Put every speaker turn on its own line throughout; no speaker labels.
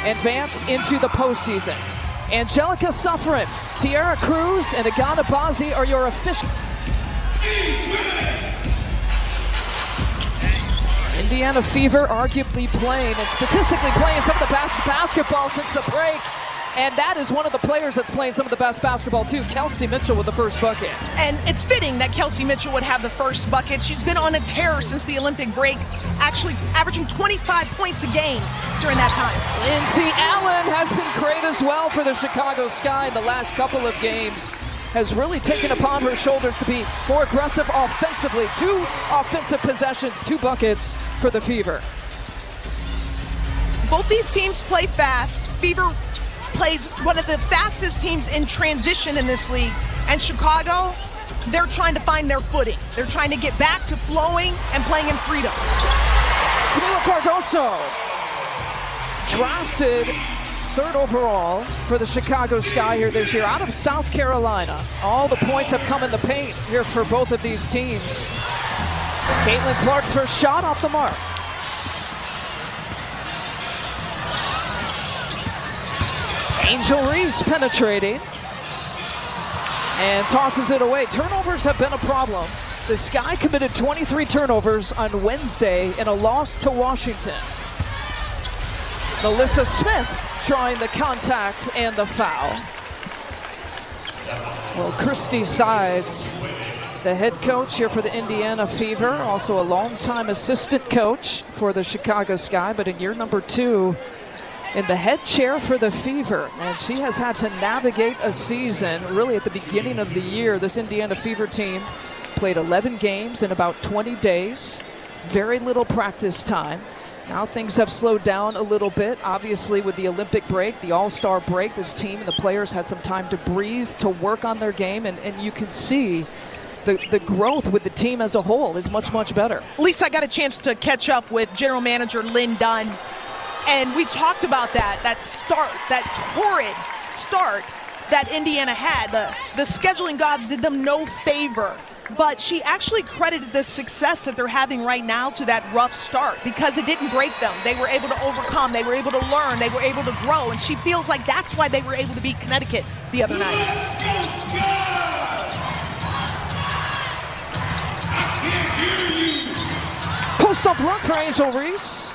advance into the postseason. Angelica Suffren, Tiara Cruz, and Agana Bazi are your official. Indiana Fever arguably playing and statistically playing some of the best basketball since the break. And that is one of the players that's playing some of the best basketball too, Kelsey Mitchell with the first bucket.
And it's fitting that Kelsey Mitchell would have the first bucket. She's been on a tear since the Olympic break, actually averaging 25 points a game during that time.
Lindsay Allen has been great as well for the Chicago Sky in the last couple of games. Has really taken upon her shoulders to be more aggressive offensively. 2 offensive possessions, 2 buckets for the Fever.
Both these teams play fast. Fever plays one of the fastest teams in transition in this league. And Chicago, they're trying to find their footing. They're trying to get back to flowing and playing in freedom.
Camila Cardoso, drafted 3rd overall for the Chicago Sky here this year out of South Carolina. All the points have come in the paint here for both of these teams. Caitlin Clark's first shot off the mark. Angel Reese penetrating and tosses it away. Turnovers have been a problem. The Sky committed 23 turnovers on Wednesday in a loss to Washington. Melissa Smith trying the contact and the foul. Well, Christy Sides, the head coach here for the Indiana Fever, also a longtime assistant coach for the Chicago Sky, but in year number 2 in the head chair for the Fever. And she has had to navigate a season really at the beginning of the year. This Indiana Fever team played 11 games in about 20 days. Very little practice time. Now things have slowed down a little bit. Obviously with the Olympic break, the All-Star break, this team and the players had some time to breathe, to work on their game, and you can see the growth with the team as a whole is much, much better.
At least I got a chance to catch up with General Manager Lynn Dunn, and we talked about that horrid start that Indiana had. The scheduling gods did them no favor. But she actually credited the success that they're having right now to that rough start because it didn't break them. They were able to overcome. They were able to learn. They were able to grow. And she feels like that's why they were able to beat Connecticut the other night.
Post-up look for Angel Reese.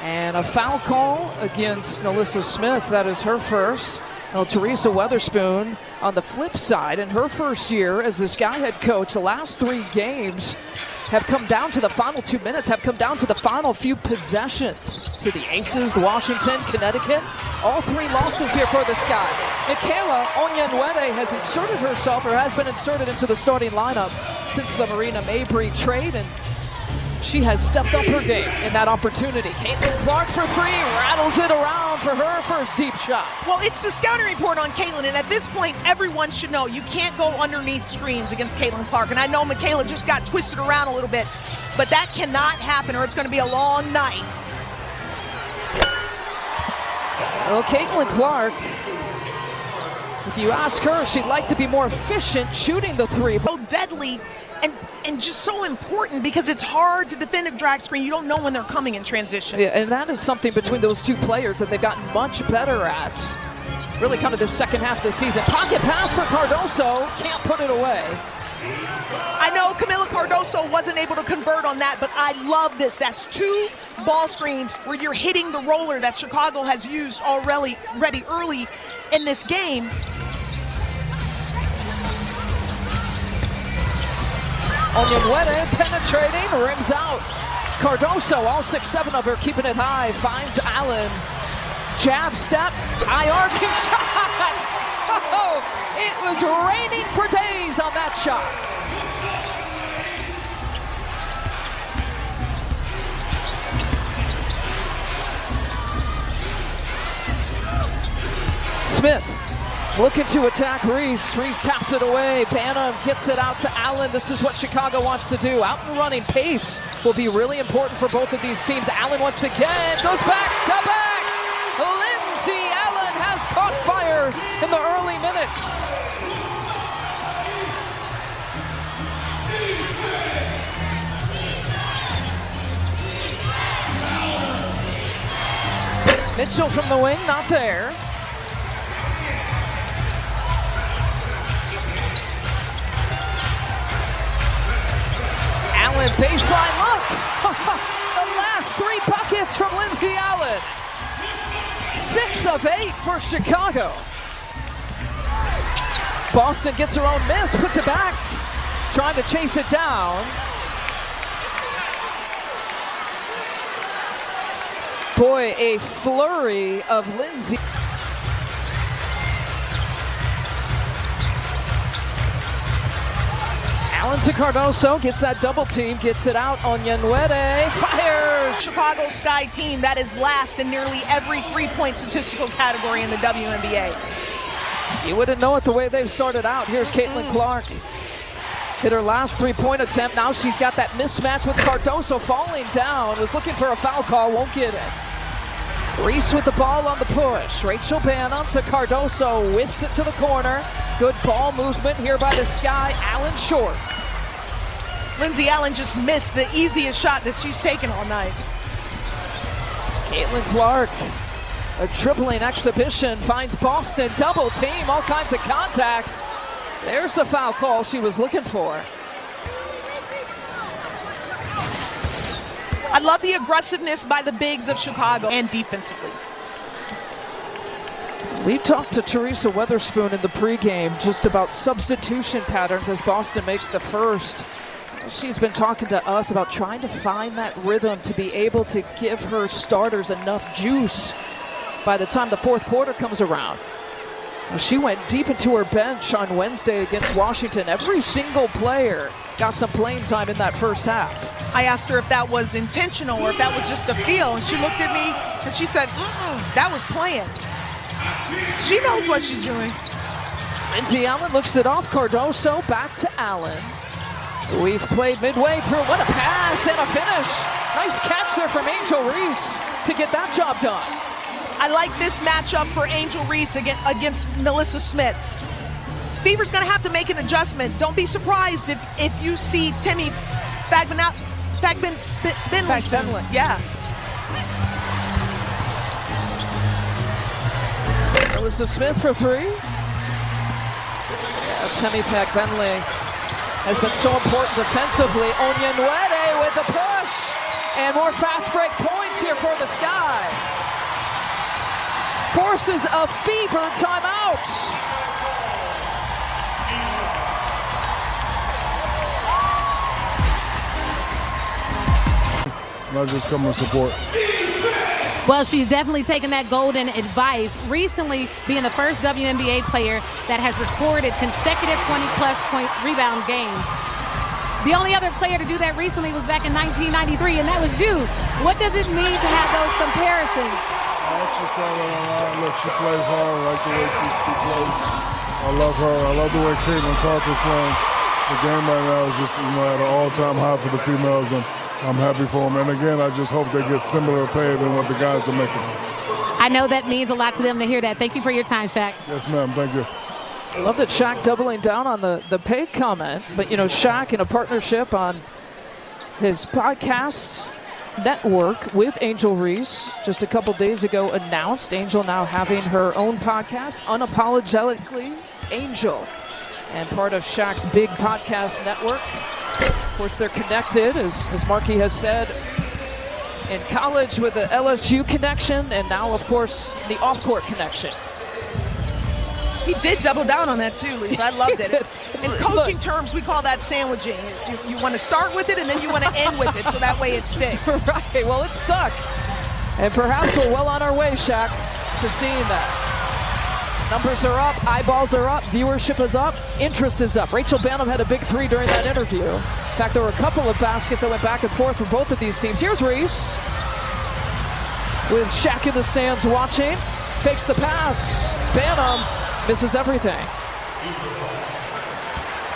And a foul call against Melissa Smith. That is her first. Well, Teresa Weatherspoon on the flip side in her first year as the Sky head coach, the last 3 games have come down to the final 2 minutes, have come down to the final few possessions. To the Aces, Washington, Connecticut, all 3 losses here for the Sky. Michaela Onyenwere has inserted herself, or has been inserted into the starting lineup since the Marina Mabry trade, and she has stepped up her game in that opportunity. Caitlin Clark for 3, rattles it around for her first deep shot.
Well, it's the scouting report on Caitlin, and at this point, everyone should know you can't go underneath screens against Caitlin Clark. And I know Michaela just got twisted around a little bit, but that cannot happen or it's going to be a long night.
Well, Caitlin Clark, if you ask her, she'd like to be more efficient shooting the 3.
So deadly and just so important because it's hard to defend a drag screen. You don't know when they're coming in transition.
Yeah, and that is something between those 2 players that they've gotten much better at. Really kind of the second half of the season. Pocket pass for Cardoso, can't put it away.
I know Camila Cardoso wasn't able to convert on that, but I love this. That's 2 ball screens where you're hitting the roller that Chicago has used already early in this game.
Onyenwere penetrating, rims out. Cardoso, all 6-7 of her, keeping it high, finds Allen. Jab step, high arcing shot. Oh, it was raining for days on that shot. Smith looking to attack Reese. Reese taps it away. Banham gets it out to Allen. This is what Chicago wants to do. Out and running pace will be really important for both of these teams. Allen once again goes back to back. Lindsay Allen has caught fire in the early minutes. Mitchell from the wing, not there. Allen, baseline look. The last 3 buckets from Lindsay Allen. 6 of 8 for Chicago. Boston gets her own miss, puts it back, trying to chase it down. Boy, a flurry of Lindsay. Allen to Cardoso, gets that double team, gets it out on Yanwede, fires!
Chicago Sky team that is last in nearly every three-point statistical category in the WNBA.
You wouldn't know it the way they've started out. Here's Caitlin Clark. Hit her last 3-point attempt. Now she's got that mismatch with Cardoso falling down. Was looking for a foul call, won't get it. Reese with the ball on the push. Rachel Banham to Cardoso, whips it to the corner. Good ball movement here by the Sky. Allen short.
Lindsay Allen just missed the easiest shot that she's taken all night.
Caitlin Clark, a dribbling exhibition, finds Boston, double team, all kinds of contacts. There's the foul call she was looking for.
I love the aggressiveness by the bigs of Chicago and defensively.
We talked to Teresa Weatherspoon in the pregame just about substitution patterns as Boston makes the first. She's been talking to us about trying to find that rhythm to be able to give her starters enough juice by the time the fourth quarter comes around. She went deep into her bench on Wednesday against Washington. Every single player got some playing time in that first half.
I asked her if that was intentional or if that was just a feel, and she looked at me and she said, that was playing. She knows what she's doing.
Lindsay Allen looks it off. Cardoso back to Allen. We've played midway through. What a pass and a finish. Nice catch there from Angel Reese to get that job done.
I like this matchup for Angel Reese against Melissa Smith. Fever's going to have to make an adjustment. Don't be surprised if you see Timmy Fagbenley. Yeah.
Melissa Smith for 3. Yeah, Timmy Fagbenley has been so important defensively. Onyenwere with the push. And more fast break points here for the Sky. Forces a Fever timeout.
I just come and support.
Well, she's definitely taken that golden advice. Recently, being the first WNBA player that has recorded consecutive 20-plus point rebound games. The only other player to do that recently was back in 1993, and that was you. What does it mean to have those comparisons?
I actually saw that online. Look, she plays hard. I like the way she plays. I love her. I love the way Caitlin Clark is playing. The game right now is just, at an all-time high for the females, and I'm happy for them. And again, I just hope they get similar pay than what the guys are making.
I know that means a lot to them to hear that. Thank you for your time, Shaq.
Yes, ma'am. Thank you.
I love that Shaq doubling down on the pay comment. But, Shaq in a partnership on his podcast network with Angel Reese just a couple days ago announced Angel now having her own podcast, Unapologetically Angel, and part of Shaq's big podcast network. Of course, they're connected, as Markey has said, in college with the LSU connection, and now, of course, the off-court connection.
He did double down on that too, Lisa. I loved it. In coaching terms, we call that sandwiching. You want to start with it, and then you want to end with it, so that way it sticks.
Right, well, it's stuck. And perhaps we're well on our way, Shaq, to seeing that. Numbers are up, eyeballs are up, viewership is up, interest is up. Rachel Banham had a big 3 during that interview. In fact, there were a couple of baskets that went back and forth for both of these teams. Here's Reese with Shaq in the stands watching. Fakes the pass. Banham misses everything.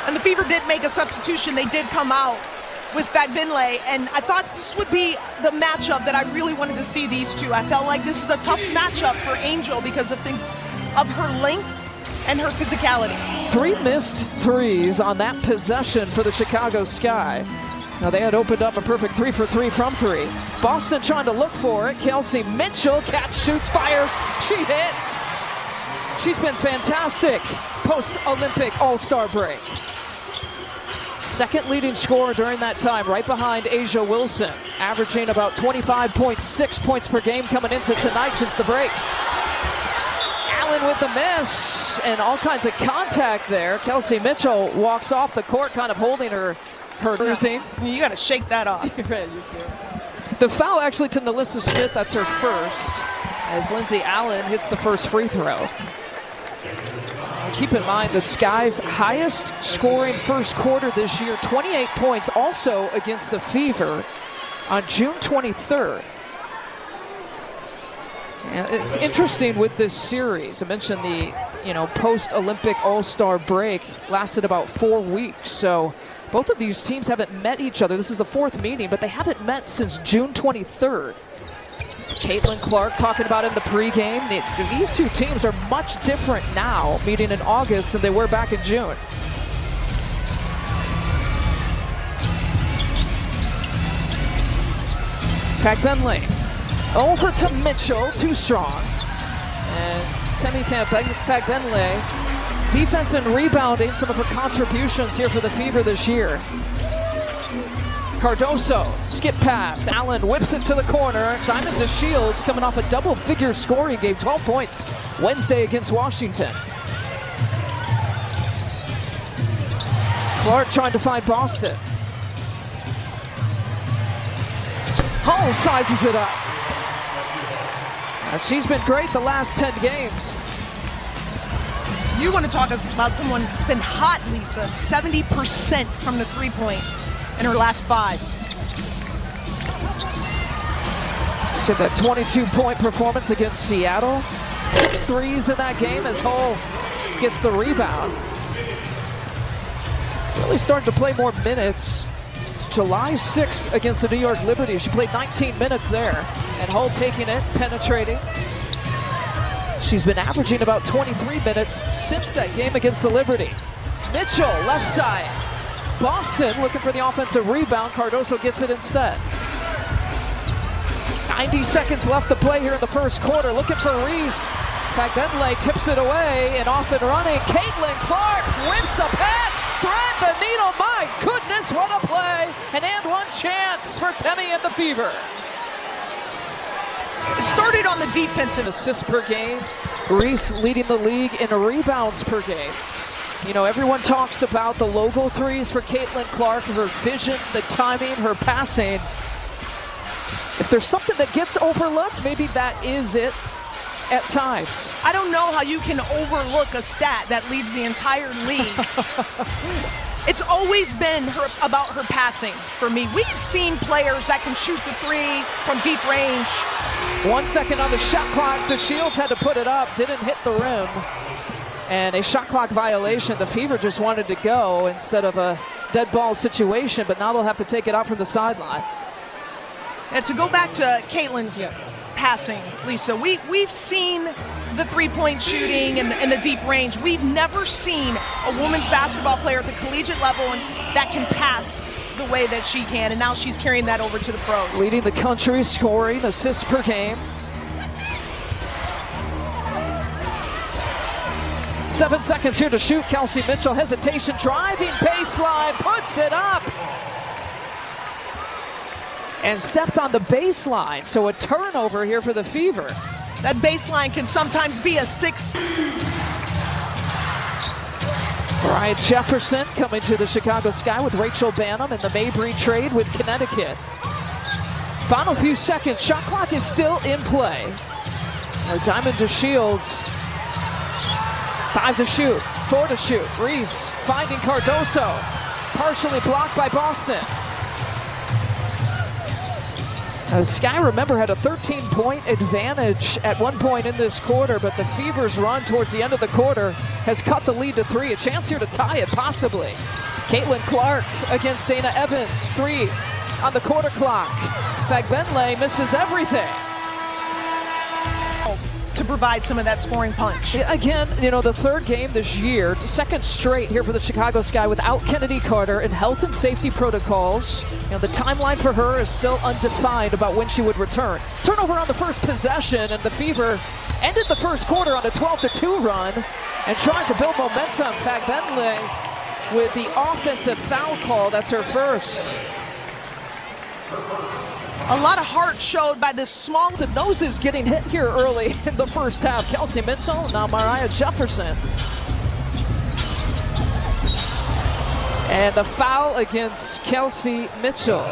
And the Fever did make a substitution. They did come out with Fagbenley, and I thought this would be the matchup that I really wanted to see these two. I felt like this is a tough matchup for Angel because of her length and her physicality.
3 missed threes on that possession for the Chicago Sky. Now they had opened up a perfect 3 for 3 from 3. Boston trying to look for it. Kelsey Mitchell, catch, shoots, fires. She hits. She's been fantastic post-Olympic All-Star break. Second leading scorer during that time, right behind Asia Wilson, averaging about 25.6 points per game coming into tonight since the break. Allen with the miss and all kinds of contact there. Kelsey Mitchell walks off the court, kind of holding her jersey.
You got to shake that off.
The foul actually to Nalissa Smith, that's her first, as Lindsay Allen hits the first free throw. Keep in mind, the Sky's highest scoring first quarter this year, 28 points, also against the Fever on June 23rd. And it's interesting with this series. I mentioned the post-Olympic All-Star break lasted about 4 weeks. So both of these teams haven't met each other. This is the fourth meeting, but they haven't met since June 23rd. Caitlin Clark talking about in the pregame. These two teams are much different now, meeting in August, than they were back in June. Fagbenle over to Mitchell, too strong. And Temi Fagbenle, defense and rebounding, some of her contributions here for the Fever this year. Cardoso, skip pass. Allen whips it to the corner. Diamond DeShields coming off a double-figure scoring game, 12 points Wednesday against Washington. Clark trying to find Boston. Hall sizes it up. She's been great the last 10 games.
You want to talk about someone that's been hot, Lisa. 70% from the three-point in her last 5.
She had that 22-point performance against Seattle. 6 threes in that game as Hull gets the rebound. Really starting to play more minutes. July 6th against the New York Liberty. She played 19 minutes there. And Hull taking it, penetrating. She's been averaging about 23 minutes since that game against the Liberty. Mitchell, left side. Boston looking for the offensive rebound. Cardoso gets it instead. 90 seconds left to play here in the first quarter. Looking for Reese. Fagbenle tips it away and off and running. Caitlin Clark whips a pass. Thread the needle. My goodness, what a play. An and one chance for Temi and the Fever.
It started on the defensive.
Assists per game. Reese leading the league in rebounds per game. You know, everyone talks about the logo threes for Caitlin Clark, her vision, the timing, her passing. If there's something that gets overlooked, maybe that is it at times.
I don't know how you can overlook a stat that leads the entire league. It's always been about her passing for me. We've seen players that can shoot the three from deep range.
1 second on the shot clock. DeShields had to put it up, didn't hit the rim. And a shot clock violation. The Fever just wanted to go instead of a dead ball situation, but now they'll have to take it out from the sideline.
And to go back to Caitlin's passing, Lisa, we've seen the three-point shooting and the deep range. We've never seen a women's basketball player at the collegiate level that can pass the way that she can, and now she's carrying that over to the pros.
Leading the country, scoring, assists per game. 7 seconds here to shoot. Kelsey Mitchell, hesitation, driving baseline, puts it up. And stepped on the baseline, so a turnover here for the Fever.
That baseline can sometimes be a 6.
Brian Jefferson coming to the Chicago Sky with Rachel Banham in the Mabry trade with Connecticut. Final few seconds, shot clock is still in play. Diamond DeShields, 5 to shoot, 4 to shoot. Reese finding Cardoso, partially blocked by Boston. Sky, remember, had a 13-point advantage at one point in this quarter, but the Fever's run towards the end of the quarter has cut the lead to 3. A chance here to tie it, possibly. Caitlin Clark against Dana Evans. 3 on the quarter clock. Fagbenle misses everything.
To provide some of that scoring punch.
Yeah, again, you know, the third game this year, second straight here for the Chicago Sky without Kennedy Carter and health and safety protocols. You know, the timeline for her is still undefined about when she would return. Turnover on the first possession, and the Fever ended the first quarter on a 12-2 run and trying to build momentum. Fagbenle with the offensive foul call. That's her first.
A lot of heart showed by this small.
The noses getting hit here early in the first half. Kelsey Mitchell, now Mariah Jefferson. And the foul against Kelsey Mitchell.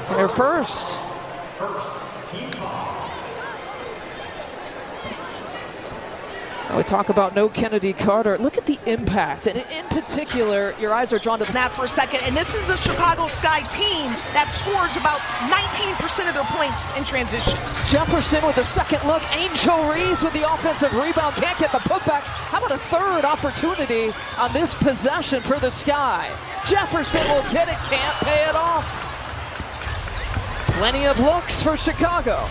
Her first. We talk about no Kennedy Carter. Look at the impact, and in particular, your eyes are drawn to
that for a second. And this is a Chicago Sky team that scores about 19% of their points in transition.
Jefferson with the second look. Angel Reese with the offensive rebound. Can't get the putback. How about a third opportunity on this possession for the Sky? Jefferson will get it, can't pay it off. Plenty of looks for Chicago.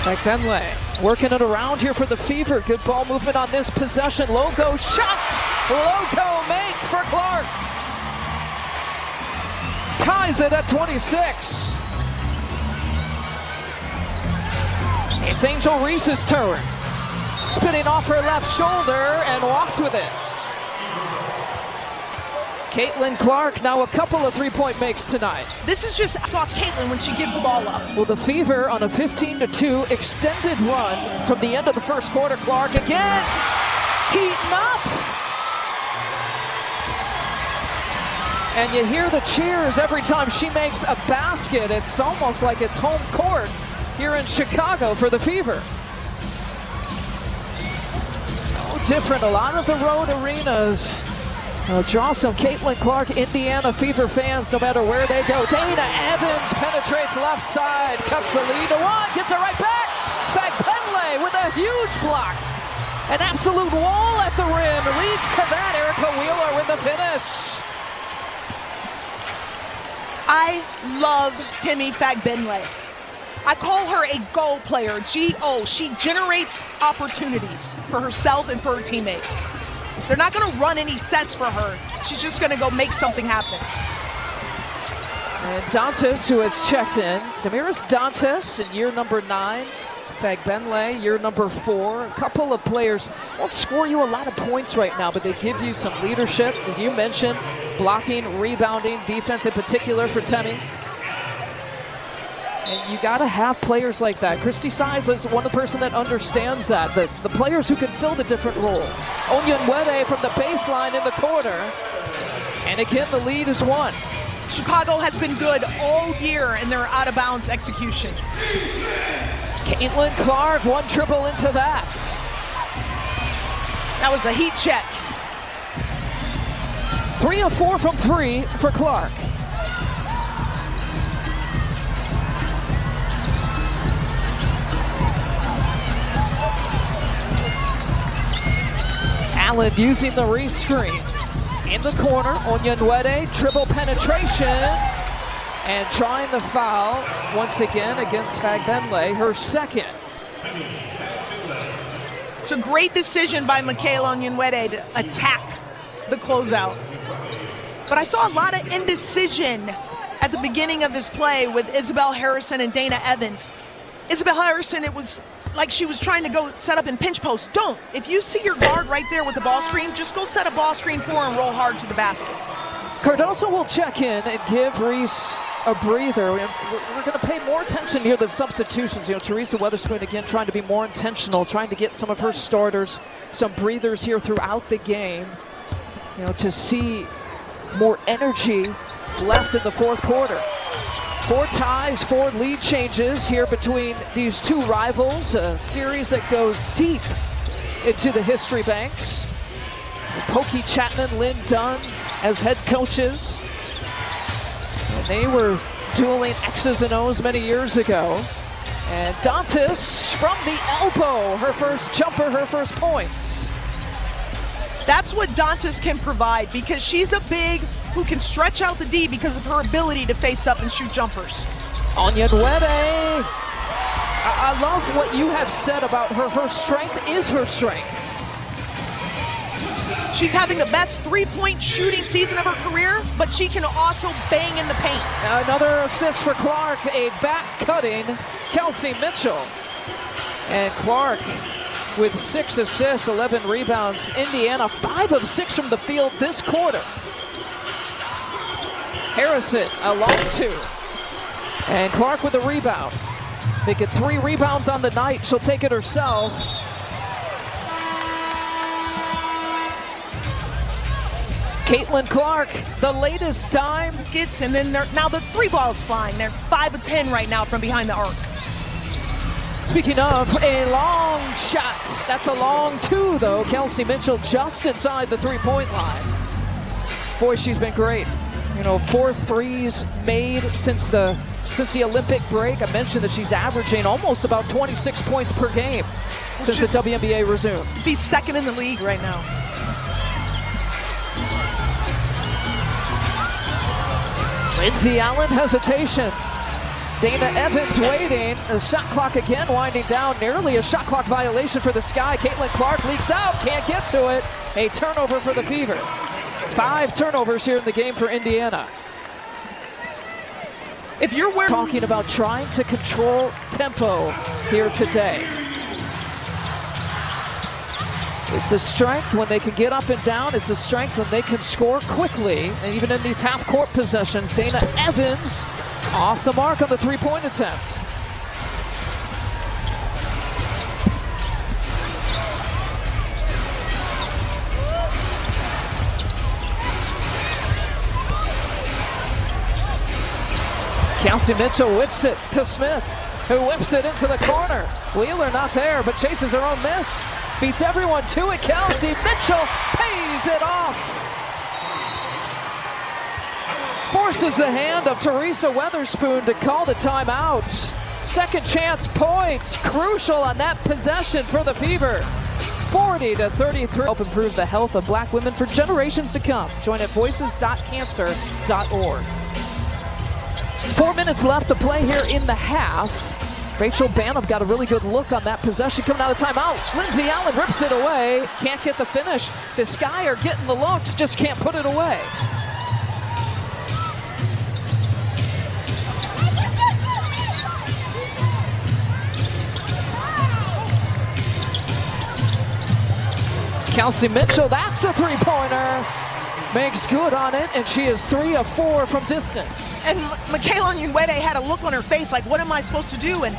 Fagbenle working it around here for the Fever. Good ball movement on this possession. Logo shot. Logo make for Clark. Ties it at 26. It's Angel Reese's turn. Spinning off her left shoulder and walked with it. Caitlin Clark now a couple of three-point makes tonight.
This is just off Caitlin when she gives the ball up.
Well, the Fever on a 15-2 extended run from the end of the first quarter. Clark again, heating up. And you hear the cheers every time she makes a basket. It's almost like it's home court here in Chicago for the Fever. No different, a lot of the road arenas draw some Caitlin Clark Indiana Fever fans no matter where they go. Dana Evans penetrates left side, cuts the lead to one, gets it right back. Fagbenle with a huge block. An absolute wall at the rim, leads to that. Erica Wheeler with the finish.
I love Timmy Fagbenle. I call her a goal player, G-O. She generates opportunities for herself and for her teammates. They're not going to run any sets for her. She's just going to go make something happen.
And Dantas, who has checked in. Damiris Dantas in year number 9. Fagbenle, year number 4. A couple of players won't score you a lot of points right now, but they give you some leadership. As you mentioned, blocking, rebounding, defense in particular for Temi. And you got to have players like that. Christy Sides is one person that understands that. The players who can fill the different roles. Onyenwere from the baseline in the corner. And again, the lead is 1.
Chicago has been good all year in their out-of-bounds execution.
Caitlin Clark, 1 dribble into that.
That was a heat check.
3 of 4 from 3 for Clark. Allen using the re-screen. In the corner, Onyenwere, dribble penetration. And trying the foul once again against Fagbenle, her second.
It's a great decision by Michaela Onyenwere to attack the closeout. But I saw a lot of indecision at the beginning of this play with Isabel Harrison and Dana Evans. Isabel Harrison, it was like she was trying to go set up in pinch post. Don't. If you see your guard right there with the ball screen, just go set a ball screen for her and roll hard to the basket.
Cardoso will check in and give Reese a breather. We're going to pay more attention here to the substitutions. You know, Teresa Weatherspoon again trying to be more intentional, trying to get some of her starters some breathers here throughout the game. You know, to see more energy left in the fourth quarter. 4 ties, 4 lead changes here between these two rivals. A series that goes deep into the history banks. Pokey Chapman, Lynn Dunn as head coaches. And they were dueling X's and O's many years ago. And Dantas from the elbow, her first jumper, her first points.
That's what Dantas can provide, because she's a big who can stretch out the D because of her ability to face up and shoot jumpers.
Onyenwere. I love what you have said about her. Her strength is her strength.
She's having the best three-point shooting season of her career, but she can also bang in the paint.
Another assist for Clark, a back-cutting Kelsey Mitchell. And Clark with 6 assists, 11 rebounds. Indiana 5 of 6 from the field this quarter. Harrison, a long 2. And Clark with the rebound. Making 3 rebounds on the night. She'll take it herself. Caitlin Clark, the latest dime.
And then now the 3 ball's flying. They're 5 of 10 right now from behind the arc.
Speaking of a long shot, that's a long 2 though. Kelsey Mitchell just inside the 3-point line. Boy, she's been great. You know, 4 threes made since the Olympic break. I mentioned that she's averaging almost about 26 points per game since the WNBA resumed.
Be second in the league right now.
Lindsay Allen hesitation. Dana Evans waiting. The shot clock again winding down. Nearly a shot clock violation for the Sky. Caitlin Clark leaks out. Can't get to it. A turnover for the Fever. 5 turnovers here in the game for Indiana.
If you're
talking about trying to control tempo here today. It's a strength when they can get up and down. It's a strength when they can score quickly. And even in these half-court possessions, Dana Evans off the mark on the 3-point attempt. Kelsey Mitchell whips it to Smith, who whips it into the corner. Wheeler not there, but chases her own miss. Beats everyone to it. Kelsey Mitchell pays it off. Forces the hand of Teresa Weatherspoon to call the timeout. Second chance points, crucial on that possession for the Fever. 40-33. Help improve the health of Black women for generations to come. Join at voices.cancer.org. 4 minutes left to play here in the half. Rachel Banham got a really good look on that possession coming out of timeout. Lindsay Allen rips it away. Can't get the finish. The Sky are getting the looks, just can't put it away. Kelsey Mitchell, that's a 3-pointer. Makes good on it, and she is 3 of 4 from distance.
And Michaela Onyenwere had a look on her face like, what am I supposed to do? And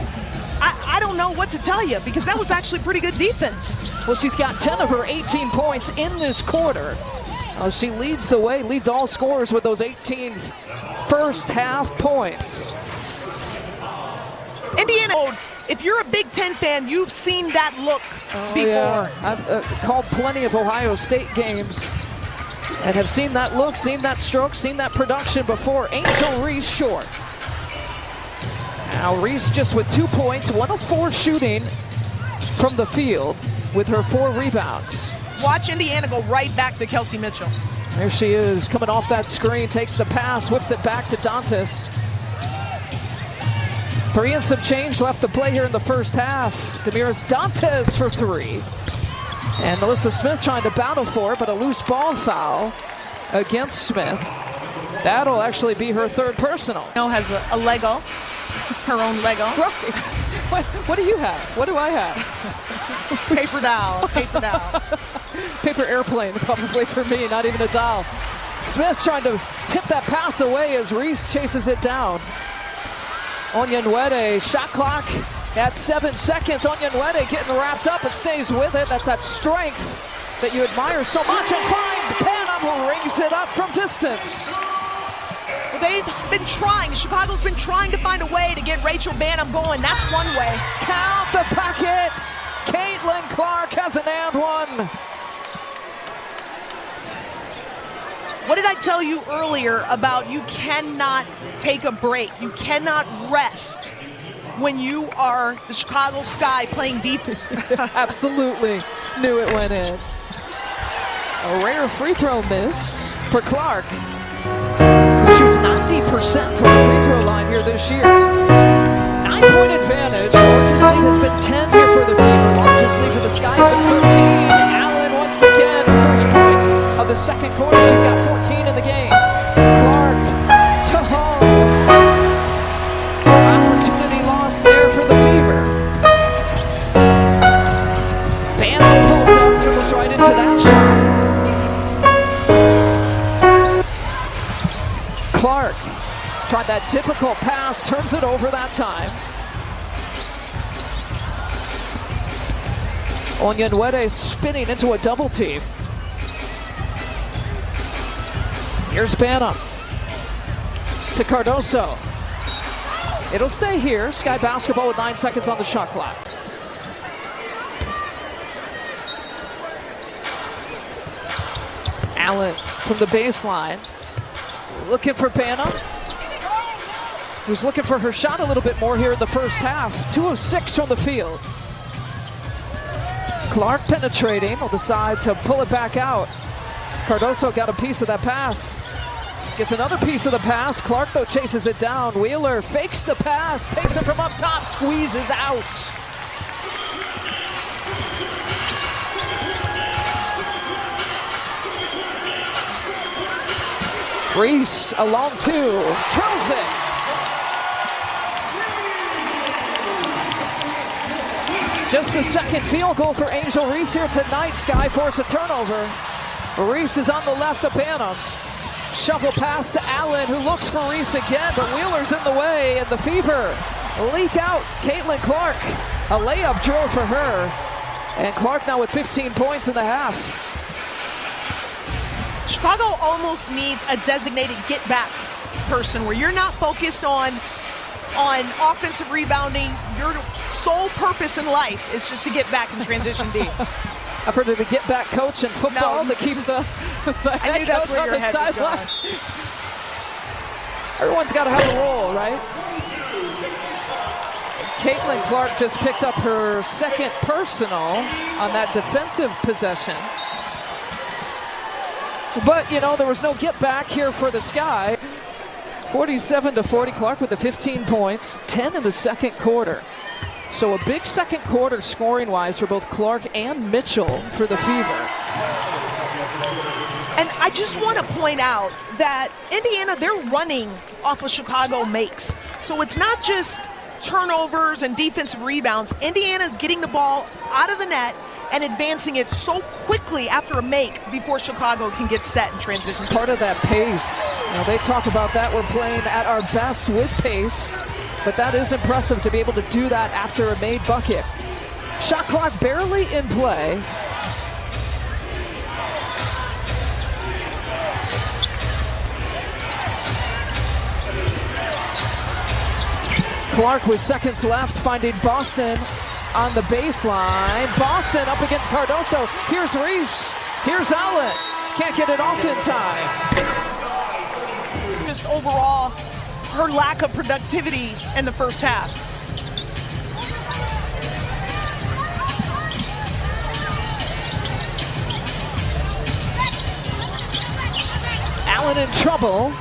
I don't know what to tell you, because that was actually pretty good defense.
Well, she's got 10 of her 18 points in this quarter. She leads the way, leads all scorers with those 18 first half points.
Indiana, if you're a Big Ten fan, you've seen that look before.
Yeah. I've called plenty of Ohio State games and have seen that look, seen that stroke, seen that production before. Angel Reese short. Now Reese just with 2 points, 1 of 4 shooting from the field with her 4 rebounds.
Watch Indiana go right back to Kelsey Mitchell.
There she is, coming off that screen, takes the pass, whips it back to Dantas. 3 and some change left to play here in the first half. Damiris Dantas for 3. And Melissa Smith trying to battle for it, but a loose ball foul against Smith. That'll actually be her 3rd personal.
Now has a Lego, her own Lego.
Right. What do you have? What do I have?
Paper doll, paper doll.
Paper airplane, probably for me, not even a doll. Smith trying to tip that pass away as Reese chases it down. Onyenwere, shot clock at 7 seconds. Onyenwere getting wrapped up and stays with it. That's that strength that you admire so much, and finds Banham, who rings it up from distance.
Well, they've been trying. Chicago's been trying to find a way to get Rachel Banham going. That's one way.
Count the packets. Caitlin Clark has an and one.
What did I tell you earlier about you cannot take a break? You cannot rest when you are the Chicago Sky playing defense.
Absolutely knew it went in. A rare free throw miss for Clark, who shoots 90% from the free throw line here this year. 9-point advantage. Largest lead has been 10 here for the Fever. Largest lead for the Sky has been 13. Allen once again, first points of the second quarter. She's got 14 in the game. Clark to home. Opportunity lost there for the Fever. Bannon pulls up, dribbles right into that shot. Clark tried that difficult pass, turns it over that time. Onyenwere spinning into a double team. Here's Bannon to Cardoso. It'll stay here. Sky basketball with 9 seconds on the shot clock. Allen from the baseline. Looking for Bannon, who's looking for her shot a little bit more here in the first half. 2 of 6 from the field. Clark penetrating, will decide to pull it back out. Cardoso got a piece of that pass. Gets another piece of the pass. Clark, though, chases it down. Wheeler fakes the pass, takes it from up top, squeezes out. Reese, a long 2, drills it. Just the second field goal for Angel Reese here tonight. Sky force a turnover. Reese is on the left of Bannon. Shuffle pass to Allen, who looks for Reese again, but Wheeler's in the way, and the Fever leak out. Caitlin Clark, a layup drill for her. And Clark now with 15 points in the half.
Chicago almost needs a designated get-back person where you're not focused on offensive rebounding. Your sole purpose in life is just to get back in transition D.
I've heard of the get-back coach in football to keep the
I knew that's where your head was going.
Everyone's got to have a role, right? Caitlin Clark just picked up her second personal on that defensive possession. But, you know, there was no get back here for the Sky. 47-40, Clark with the 15 points, 10 in the second quarter. So a big second quarter scoring-wise for both Clark and Mitchell for the Fever.
And I just want to point out that Indiana, they're running off of Chicago makes. So it's not just turnovers and defensive rebounds. Indiana's getting the ball out of the net and advancing it so quickly after a make before Chicago can get set in transition.
Part of that pace. You know, they talk about that. We're playing at our best with pace, but that is impressive to be able to do that after a made bucket. Shot clock barely in play. Clark with seconds left, finding Boston on the baseline. Boston up against Cardoso. Here's Reese. Here's Allen. Can't get it off in time.
Just overall, her lack of productivity in the first half.
Allen in trouble.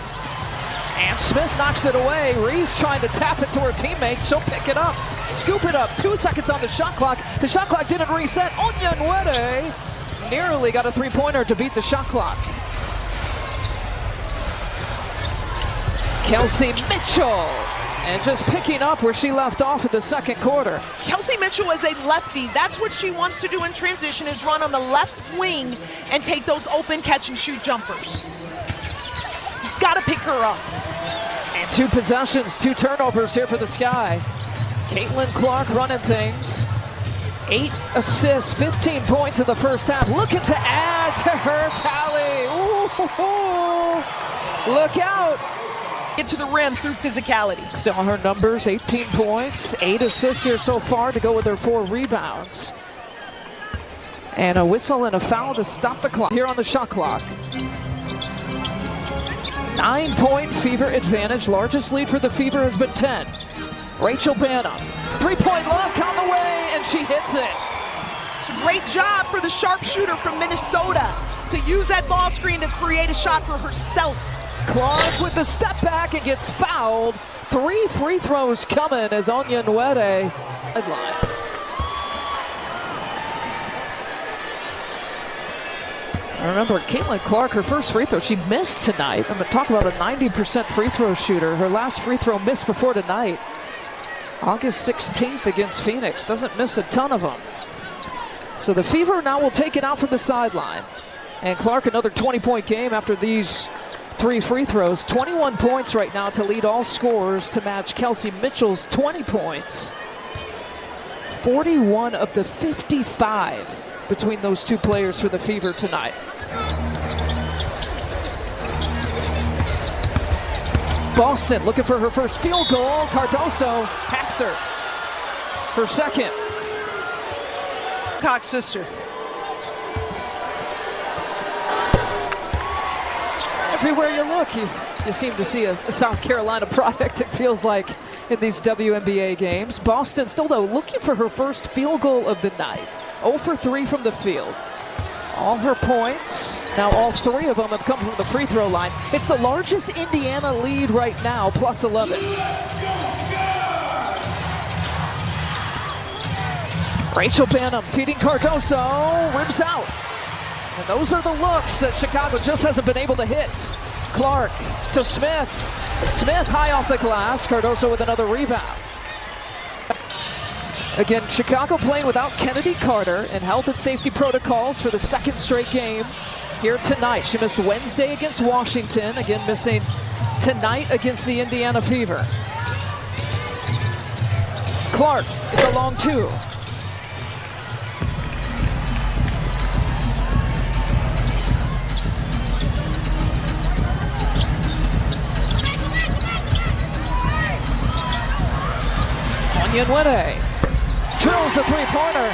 And Smith knocks it away. Reese trying to tap it to her teammates. She'll pick it up. Scoop it up. 2 seconds on the shot clock. The shot clock didn't reset. Onyenwere nearly got a three-pointer to beat the shot clock. Kelsey Mitchell. And just picking up where she left off in the second quarter.
Kelsey Mitchell is a lefty. That's what she wants to do in transition, is run on the left wing and take those open catch-and-shoot jumpers. Got to pick her up.
And 2 possessions, 2 turnovers here for the Sky. Caitlin Clark running things. 8 assists, 15 points in the first half. Looking to add to her tally. Ooh, look out.
Get to the rim through physicality.
Saw her numbers, 18 points, 8 assists here so far to go with her 4 rebounds. And a whistle and a foul to stop the clock here on the shot clock. 9-point Fever advantage. Largest lead for the Fever has been 10. Rachel Bannon, 3-point look on the way, and she hits it.
It's a great job for the sharpshooter from Minnesota to use that ball screen to create a shot for herself.
Clark with the step back and gets fouled. 3 free throws coming as Onyenwere headline. I remember Caitlin Clark, her first free throw, she missed tonight. I'm going to talk about a 90% free throw shooter. Her last free throw missed before tonight. August 16th against Phoenix. Doesn't miss a ton of them. So the Fever now will take it out from the sideline. And Clark, another 20-point game after these 3 free throws. 21 points right now to lead all scorers to match Kelsey Mitchell's 20 points. 41 of the 55 between those two players for the Fever tonight. Boston looking for her first field goal. Cardoso hacks her. Her second.
Cox sister.
Everywhere you look, you seem to see a South Carolina product, it feels like, in these WNBA games. Boston still, though, looking for her first field goal of the night. 0 for 3 from the field. All her points, now all 3 of them have come from the free throw line. It's the largest Indiana lead right now, plus 11. Rachel Banham feeding Cardoso, ribs out. And those are the looks that Chicago just hasn't been able to hit. Clark to Smith. Smith high off the glass. Cardoso with another rebound. Again, Chicago playing without Kennedy Carter and health and safety protocols for the 2nd straight game here tonight. She missed Wednesday against Washington. Again, missing tonight against the Indiana Fever. Clark, it's a long 2. Onyenwere drills a 3-pointer.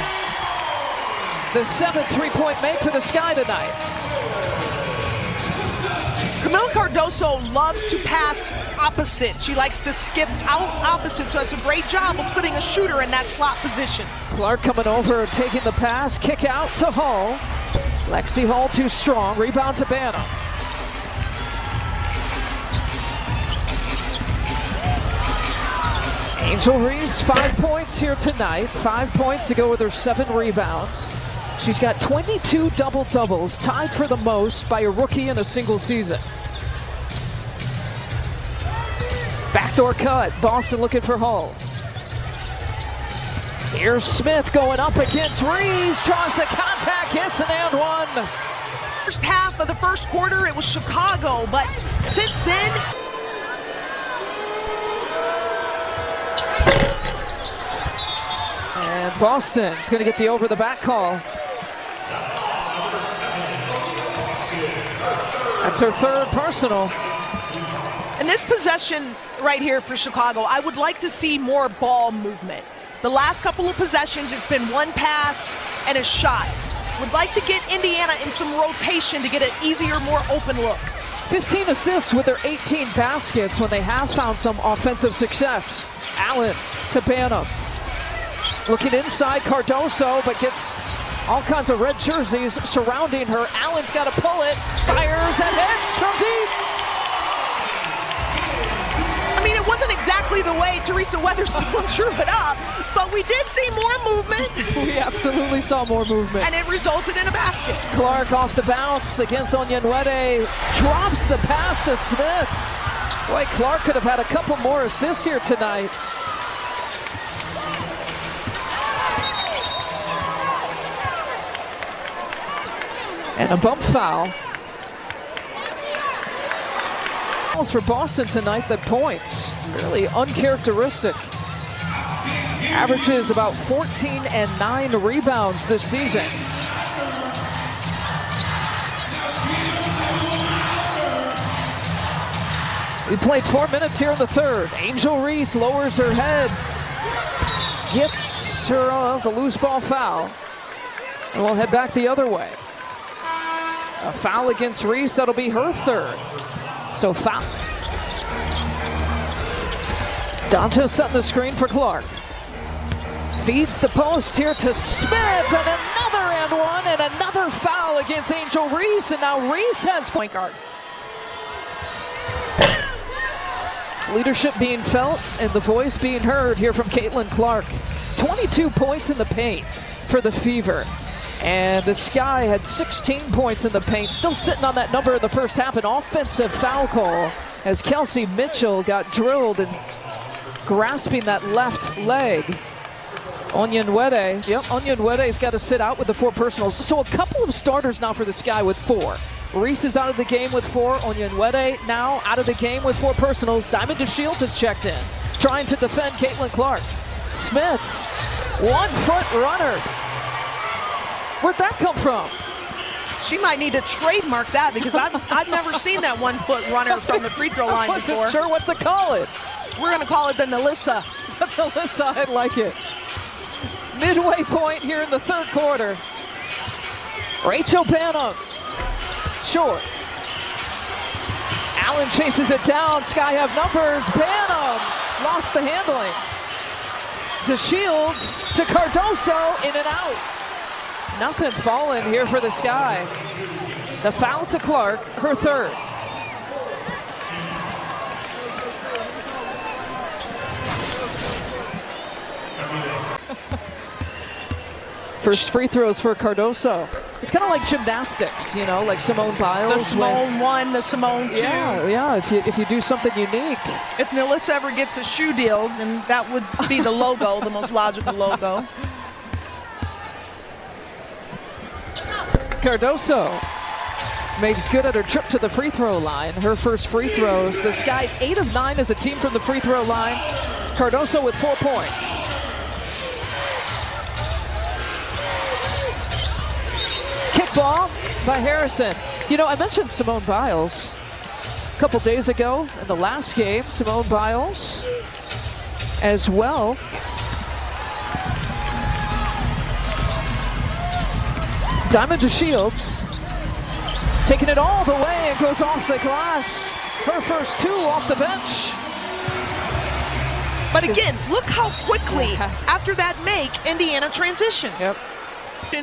The 7th 3-point make for the Sky tonight.
Camila Cardoso loves to pass opposite. She likes to skip out opposite, so it's a great job of putting a shooter in that slot position.
Clark coming over, taking the pass, kick out to Hall. Lexi Hall too strong, rebound to Banham. Angel Reese, 5 points here tonight. 5 points to go with her 7 rebounds. She's got 22 double-doubles, tied for the most by a rookie in a single season. Backdoor cut, Boston looking for Hall. Here's Smith going up against Reese, draws the contact, hits an and one.
First half of the first quarter, it was Chicago, but since then,
and Boston's going to get the over-the-back call. That's her 3rd personal.
in this possession right here for Chicago, I would like to see more ball movement. The last couple of possessions, it's been 1 pass and a shot. Would like to get Indiana in some rotation to get an easier, more open look.
15 assists with their 18 baskets when they have found some offensive success. Allen to Banham. Looking inside, Cardoso, but gets all kinds of red jerseys surrounding her. Allen's got to pull it, fires and hits from deep.
I mean, it wasn't exactly the way Teresa Weatherspoon drew it up, but we did see more movement.
We absolutely saw more movement.
And it resulted in a basket.
Clark off the bounce against Onyenwere. Drops the pass to Smith. Boy, Clark could have had a couple more assists here tonight. And a bump foul. For Boston tonight, the points really uncharacteristic. Averages about 14 and 9 rebounds this season. We played 4 minutes here in the third. Angel Reese lowers her head, gets her, it's a loose ball foul, and we'll head back the other way. A foul against Reese, that'll be her third. So foul. Donta setting the screen for Clark. Feeds the post here to Smith, and another and one, and another foul against Angel Reese, and now Reese has
Point guard.
leadership being felt and the voice being heard here from Caitlin Clark. 22 points in the paint for the Fever. And the Sky had 16 points in the paint, still sitting on that number in the first half. An offensive foul call as Kelsey Mitchell got drilled and grasping that left leg. Onyenwede's got to sit out with the 4 personals. So a couple of starters now for the Sky with 4. Reese is out of the game with 4. Onyenwede now out of the game with 4 personals. Diamond DeShields has checked in, trying to defend Caitlin Clark. Smith, 1-foot runner. Where'd that come from?
She might need to trademark that because I've never seen that 1-foot runner from the free throw line before.
I wasn't sure what to call it.
We're going to call it the Nalissa.
Nalissa, I like it. Midway point here in the third quarter. Rachel Banham, short. Allen chases it down. Sky have numbers. Banham lost the handling. DeShields to Cardoso, in and out. Nothing falling here for the Sky. The foul to Clark, her 3rd. First free throws for Cardoso. It's kind of like gymnastics, you know, like Simone Biles.
The Simone 1, the Simone 2.
Yeah. If you do something unique.
If Nalissa ever gets a shoe deal, then that would be the logo, the most logical logo.
Cardoso makes good at her trip to the free throw line. Her first free throws. The Sky 8 of 9 as a team from the free throw line. Cardoso with 4 points. Kickball by Harrison. You know, I mentioned Simone Biles a couple days ago in the last game. Simone Biles as well. Diamond DeShields taking it all the way and goes off the glass. Her first 2 off the bench.
But again, look how quickly after that make Indiana transitions.
Yep.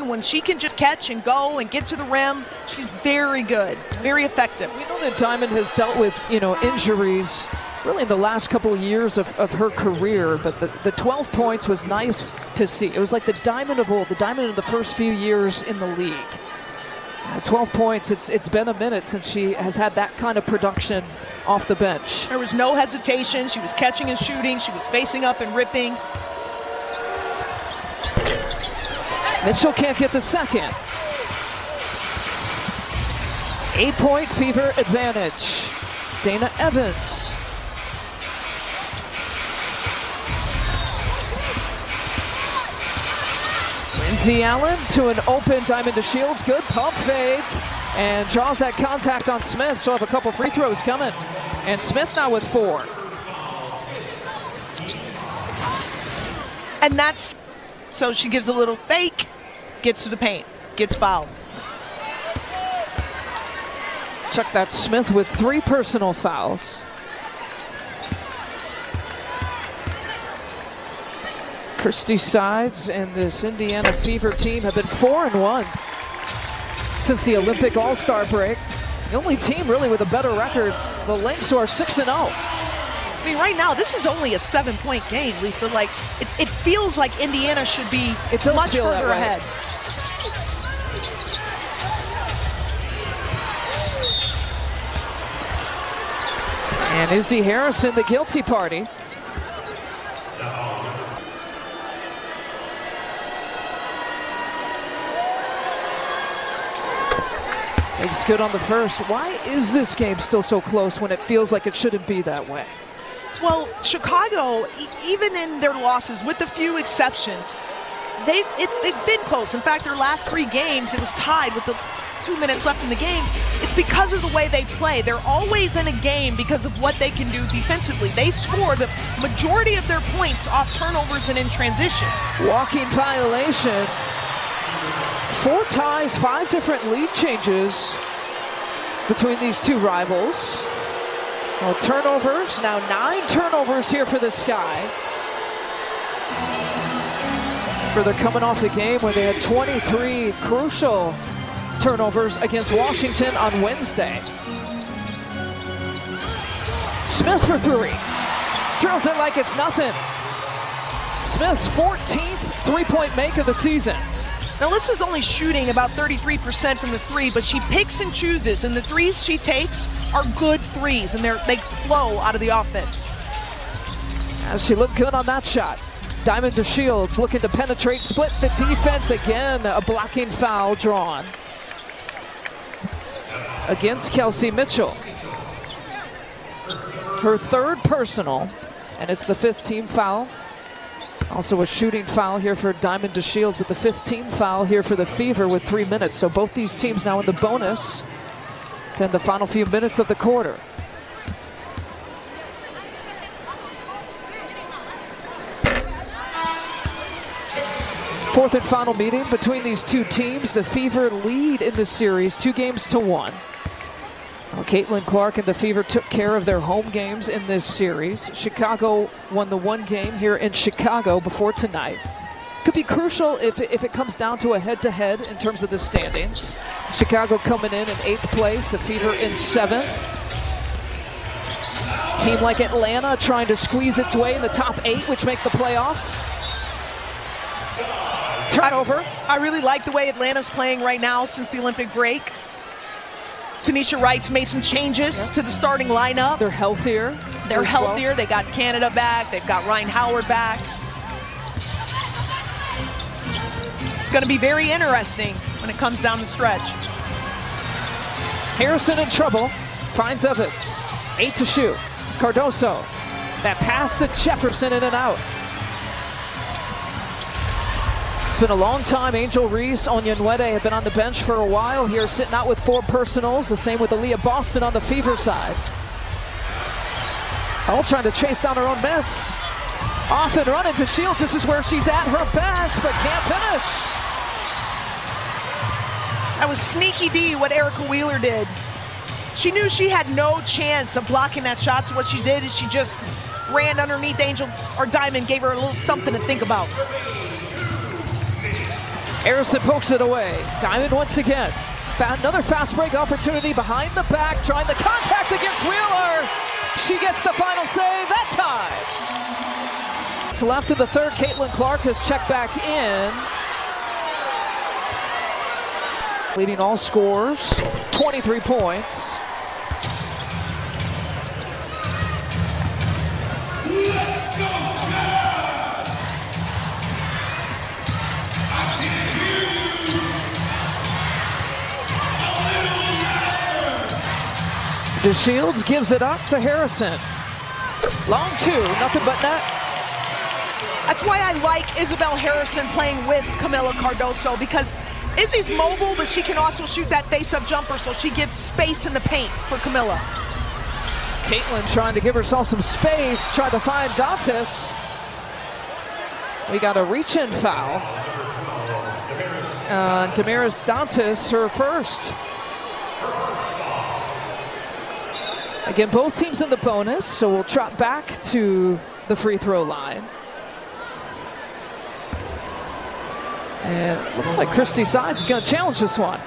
When she can just catch and go and get to the rim, she's very good, very effective.
We know that Diamond has dealt with, you know, injuries really in the last couple of years of her career, but the 12 points was nice to see. It was like the Diamond of old, the Diamond of the first few years in the league. 12 points, it's been a minute since she has had that kind of production off the bench.
There was no hesitation. She was catching and shooting. She was facing up and ripping.
Mitchell can't get the second. 8-point Fever advantage. Dana Evans. Lindsay Allen to an open Diamond DeShields. Good pump fake. And draws that contact on Smith. She'll have a couple free throws coming. And Smith now with 4.
And that's, so she gives a little fake, gets to the paint, gets fouled.
Check that, Smith with 3 personal fouls. Christy Sides and this Indiana Fever team have been 4-1 since the Olympic All-Star break. The only team really with a better record, the Lynx, who are 6-0.
I mean, right now, this is only a 7-point game, Lisa. Like, it feels like Indiana should be much further ahead.
And Izzy Harrison, the guilty party. Makes good on the first. Why is this game still so close when it feels like it shouldn't be that way?
Well, Chicago, even in their losses, with a few exceptions, they've been close. In fact, their last 3 games, it was tied with the 2 minutes left in the game. It's because of the way they play. They're always in a game because of what they can do defensively. They score the majority of their points off turnovers and in transition.
Walking violation. 4 ties, 5 different lead changes between these two rivals. Well, turnovers, now 9 turnovers here for the Sky. They're coming off a game where they had 23 crucial turnovers against Washington on Wednesday. Smith for three. Drills it like it's nothing. Smith's 14th three-point make of the season.
Now, Alyssa's only shooting about 33% from the three, but she picks and chooses, and the threes she takes are good threes, and they flow out of the offense.
As she looked good on that shot. Diamond DeShields looking to penetrate, split the defense again. A blocking foul drawn against Kelsey Mitchell. Her third personal, and it's the 5th team foul. Also a shooting foul here for Diamond DeShields with the 15th foul here for the Fever with 3 minutes. So both these teams now in the bonus to end the final few minutes of the quarter. Fourth and final meeting between these two teams. The Fever lead in the series 2-1. Well, Caitlin Clark and the Fever took care of their home games in this series. Chicago won the one game here in Chicago before tonight. Could be crucial if it comes down to a head-to-head in terms of the standings. Chicago coming in 8th place, the Fever in 7th. Team like Atlanta trying to squeeze its way in the top 8, which make the playoffs. Turnover.
I really like the way Atlanta's playing right now since the Olympic break. Tanisha Wright's made some changes to the starting lineup.
They're healthier.
They're healthier. They got Canada back. They've got Ryan Howard back. It's going to be very interesting when it comes down the stretch.
Harrison in trouble. Finds Evans. 8 to shoot. Cardoso. That pass to Jefferson, in and out. It's been a long time. Angel Reese, Onyenwede have been on the bench for a while here, sitting out with 4 personals. The same with Aaliyah Boston on the Fever side. All trying to chase down her own miss. Off and running to Shields. This is where she's at her best, but can't finish.
That was sneaky D what Erica Wheeler did. She knew she had no chance of blocking that shot, so what she did is she just ran underneath Angel or Diamond, gave her a little something to think about.
Harrison pokes it away. Diamond once again. Another fast break opportunity behind the back, trying the contact against Wheeler. She gets the final save that time. It's left in the third. Caitlin Clark has checked back in. Leading all scores, 23 points. DeShields gives it up to Harrison. Long 2, nothing but net.
That's why I like Isabel Harrison playing with Camila Cardoso, because Izzy's mobile, but she can also shoot that face-up jumper, so she gives space in the paint for Camila.
Caitlin trying to give herself some space, trying to find Dantas. We got a reach-in foul. Damaris Dantas, her first. Again, both teams in the bonus, so we'll trot back to the free throw line. And it looks like Christy Sides is going to challenge this one.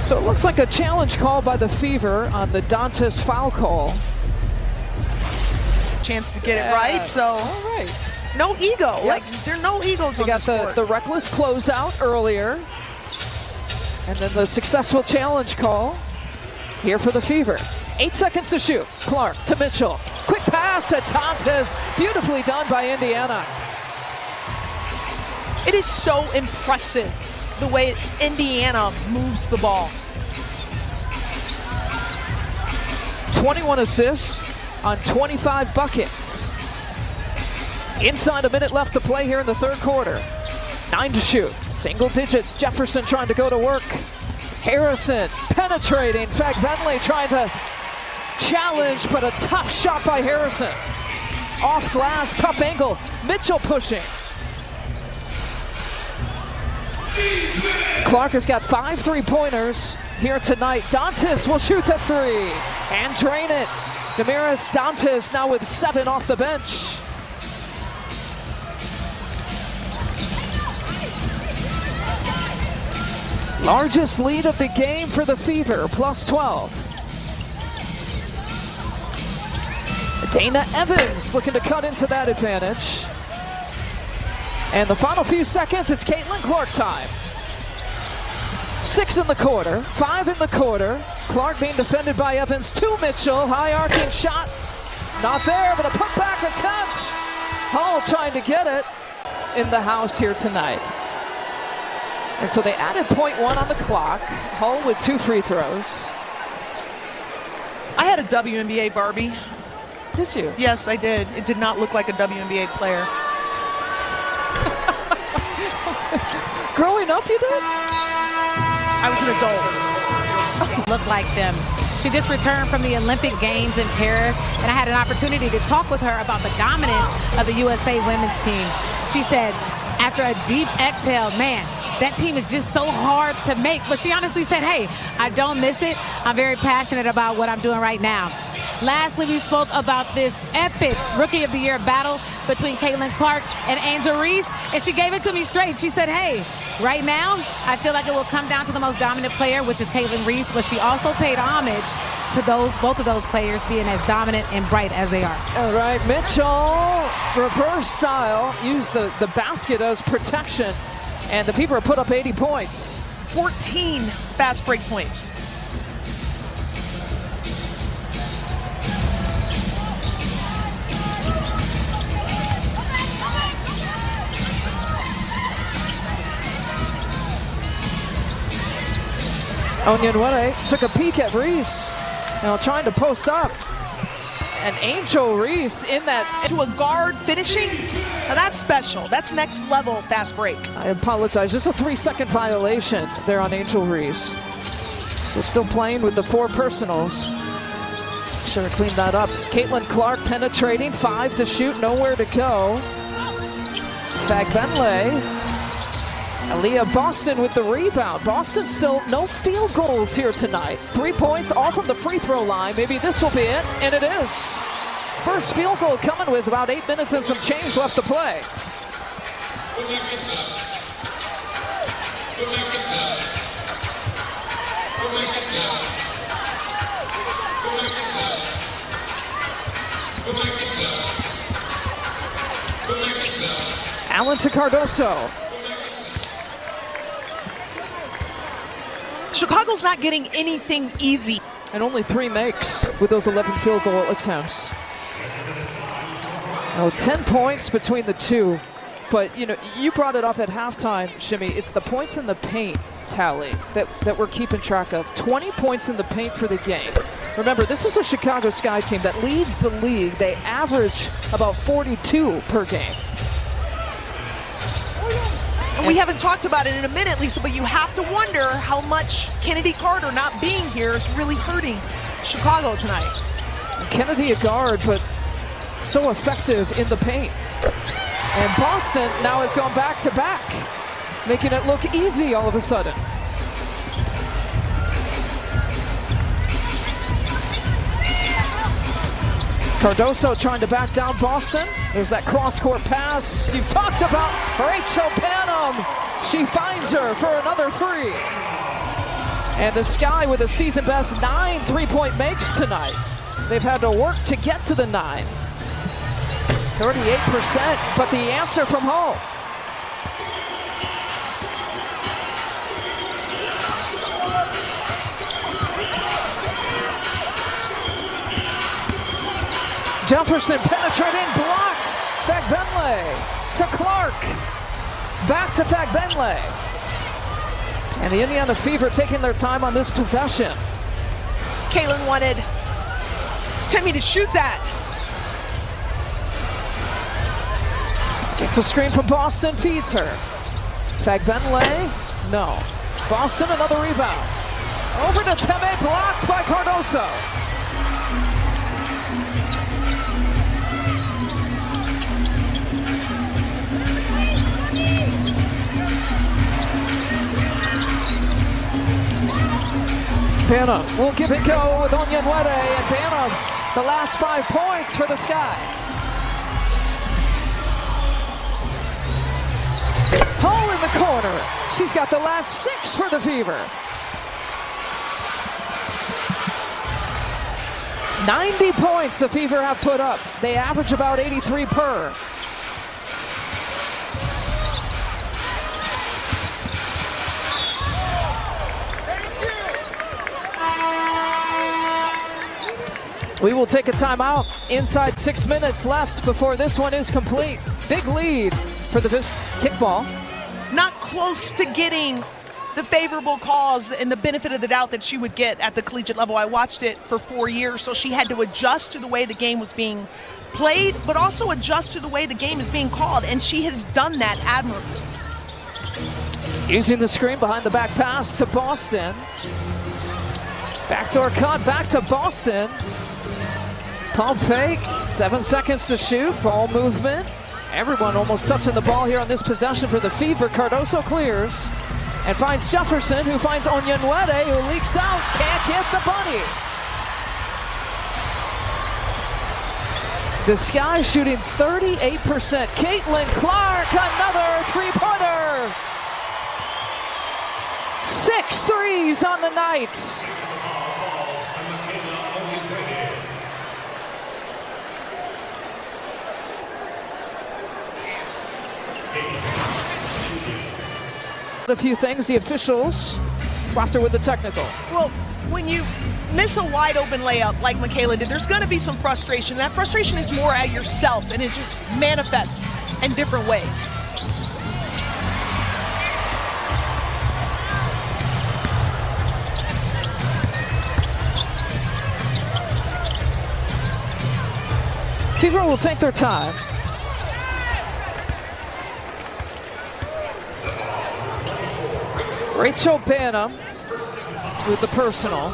So it looks like a challenge call by the Fever on the Dantas foul call.
Chance to get it right, so
all right.
No ego.
Yep.
Like, there are no egos on this court.
Got the reckless closeout earlier. And then the successful challenge call here for the Fever. 8 seconds to shoot. Clark to Mitchell. Quick pass to Dantas. Beautifully done by Indiana.
It is so impressive the way Indiana moves the ball.
21 assists on 25 buckets. Inside a minute left to play here in the third quarter. 9 to shoot. Single digits. Jefferson trying to go to work. Harrison penetrating. Fag Bentley trying to challenge, but a tough shot by Harrison. Off glass, tough angle. Mitchell pushing. Clark has got 5 3-pointers here tonight. Dantas will shoot the 3 and drain it. Damaris Dantas now with 7 off the bench. Largest lead of the game for the Fever, plus 12. Dana Evans looking to cut into that advantage. And the final few seconds, it's Caitlin Clark time. 6 in the quarter, 5 in the quarter. Clark being defended by Evans to Mitchell. High arcing shot. Not there, but a putback attempt. Hall trying to get it in the house here tonight. And so they added 0.1 on the clock. Hull with 2 free throws.
I had a WNBA Barbie.
Did you?
Yes, I did. It did not look like a WNBA player.
Growing up, you did?
I was an adult.
Look like them. She just returned from the Olympic Games in Paris, and I had an opportunity to talk with her about the dominance of the USA women's team. She said, after a deep exhale, man, that team is just so hard to make. But she honestly said, hey, I don't miss it. I'm very passionate about what I'm doing right now. Lastly, we spoke about this epic Rookie of the Year battle between Caitlin Clark and Angel Reese, and she gave it to me straight. She said, hey, right now, I feel like it will come down to the most dominant player, which is Caitlin Reese, but she also paid homage to both of those players being as dominant and bright as they are.
All right, Mitchell, reverse style, use the basket as protection, and the Fever put up 80 points.
14 fast break points.
Onyenwere took a peek at Reese. Now trying to post up. And Angel Reese in that.
To a guard finishing? Now that's special. That's next level fast break.
I apologize. Just a 3-second violation there on Angel Reese. So still playing with the 4 personals. Should have cleaned that up. Caitlin Clark penetrating. 5 to shoot. Nowhere to go. Fagbenle. Aaliyah Boston with the rebound. Boston still no field goals here tonight. 3 points, all from the free throw line. Maybe this will be it, and it is. First field goal coming with about 8 minutes and some change left to play. Allen to Cardoso.
Chicago's not getting anything easy.
And only 3 makes with those 11 field goal attempts. Oh, 10 points between the two. But, you know, you brought it up at halftime, Shimmy. It's the points in the paint tally that we're keeping track of. 20 points in the paint for the game. Remember, this is a Chicago Sky team that leads the league. They average about 42 per game.
And we haven't talked about it in a minute, Lisa, but you have to wonder how much Kennedy Carter not being here is really hurting Chicago tonight.
Kennedy a guard, but so effective in the paint. And Boston now has gone back-to-back, making it look easy all of a sudden. Cardoso trying to back down Boston. There's that cross-court pass you've talked about. Rachel Panum, she finds her for another 3. And the Sky with a season-best 9 3-point makes tonight. They've had to work to get to the 9. 38%, but the answer from home. Jefferson penetrating, blocked. Fagbenle to Clark. Back to Fagbenle. And the Indiana Fever taking their time on this possession.
Caitlin wanted Timmy to shoot that.
Gets a screen from Boston, feeds her. Fagbenle, no. Boston, another rebound. Over to Teme, blocked by Cardoso. Banham will give it go with Onyenwere, and Banham, the last 5 points for the Sky. Hole in the corner. She's got the last 6 for the Fever. 90 points the Fever have put up. They average about 83 per. We will take a timeout. Inside 6 minutes left before this one is complete. Big lead for the kickball.
Not close to getting the favorable calls and the benefit of the doubt that she would get at the collegiate level. I watched it for 4 years, so she had to adjust to the way the game was being played, but also adjust to the way the game is being called, and she has done that admirably.
Using the screen behind the back pass to Boston. Backdoor cut back to Boston. Pump fake, 7 seconds to shoot, ball movement. Everyone almost touching the ball here on this possession for the Fever. Cardoso clears and finds Jefferson, who finds Onyenwere, who leaks out, can't get the bunny. The Sky shooting 38%. Caitlin Clark, another three-pointer. 6 threes on the night. A few things, the officials slapped her with the technical.
Well, when you miss a wide open layup like Michaela did, there's going to be some frustration. That frustration is more at yourself, and it just manifests in different ways.
Fever will take their time. Rachel Banham with the personal.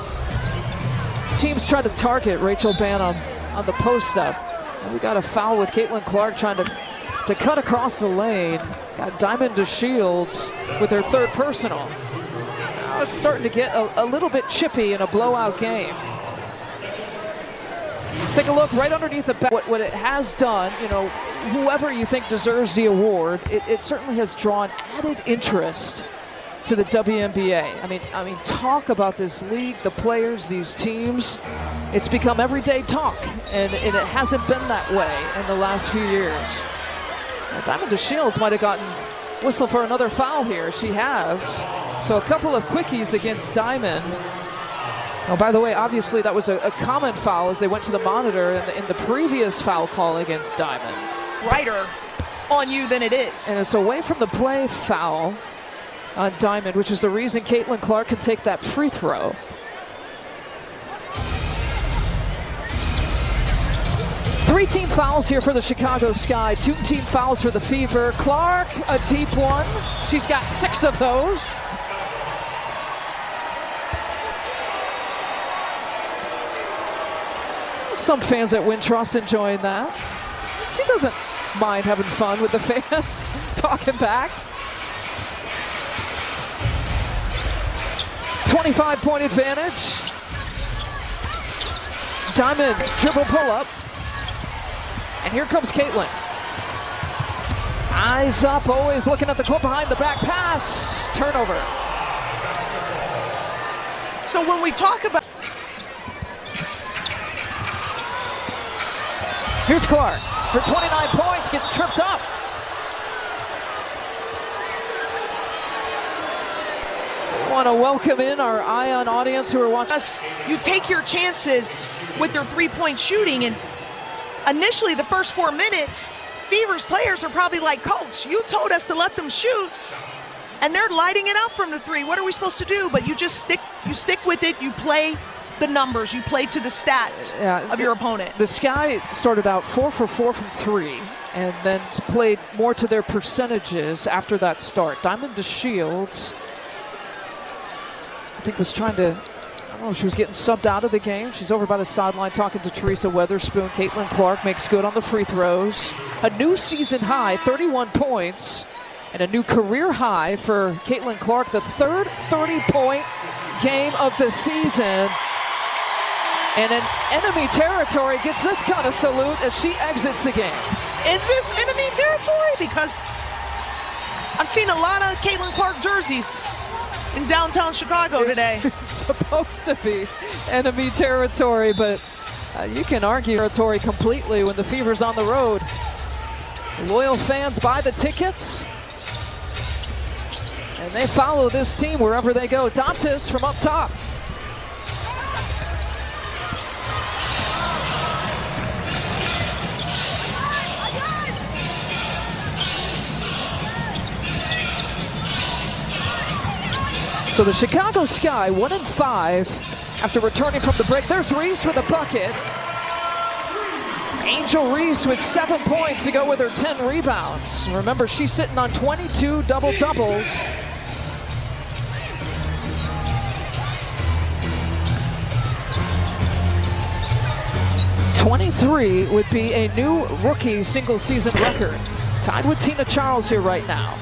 Teams try to target Rachel Banham on the post up. And we got a foul with Caitlin Clark trying to cut across the lane. Got Diamond DeShields with her third personal. Now it's starting to get a little bit chippy in a blowout game. Take a look right underneath the back. What it has done, you know, whoever you think deserves the award, it certainly has drawn added interest to the WNBA. I mean, talk about this league, the players, these teams. It's become everyday talk, and it hasn't been that way in the last few years. Now, Diamond DeShields might have gotten whistle for another foul here. She has. So a couple of quickies against Diamond. Oh, by the way, obviously that was a common foul as they went to the monitor in the previous foul call against Diamond.
Brighter on you than it is.
And it's away from the play foul on Diamond, which is the reason Caitlin Clark can take that free throw. Three team fouls here for the Chicago Sky. 2 team fouls for the Fever. Clark, a deep one. She's got 6 of those. Some fans at Wintrust enjoying that. She doesn't mind having fun with the fans, talking back. 25-point advantage. Diamond dribble pull-up. And here comes Caitlin. Eyes up, always looking at the court behind the back pass. Turnover.
So when we talk about...
Here's Clark. For 29 points, gets tripped up. Want to welcome in our Ion audience who are watching.
You take your chances with their three-point shooting, and initially the first 4 minutes, Fever's players are probably like, Coach, you told us to let them shoot, and they're lighting it up from the three. What are we supposed to do? But you just stick with it. You play the numbers. You play to the stats of your opponent.
The Sky started out 4 for 4 from 3, and then played more to their percentages after that start. Diamond DeShields, I think, was trying to, I don't know if she was getting subbed out of the game. She's over by the sideline talking to Teresa Weatherspoon. Caitlin Clark makes good on the free throws. A new season high, 31 points, and a new career high for Caitlin Clark, the third 30-point game of the season. And an enemy territory gets this kind of salute as she exits the game.
Is this enemy territory? Because I've seen a lot of Caitlin Clark jerseys in downtown Chicago today.
It's supposed to be enemy territory, but you can argue territory completely when the Fever's on the road. Loyal fans buy the tickets, and they follow this team wherever they go. Dantas from up top. So the Chicago Sky 1-5 after returning from the break. There's Reese with a bucket. Angel Reese with 7 points to go with her 10 rebounds. Remember, she's sitting on 22 double-doubles. '23 would be a new rookie single-season record. Tied with Tina Charles here right now.